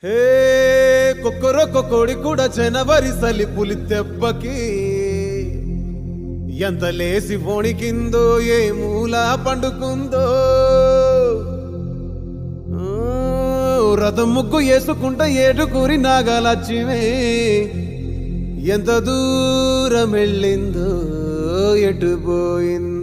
హే కొక్కరొక్క కోడి కూడా జనవరి సలి పులి దెబ్బకి ఎంత లేసి వణికిందో ఏ మూల పండుకుందో రథం ముగ్గు వేసుకుంటా ఏడుకూరి నాగాలచ్చివే ఎంత దూరం వెళ్ళిందో ఎటు పోయిందో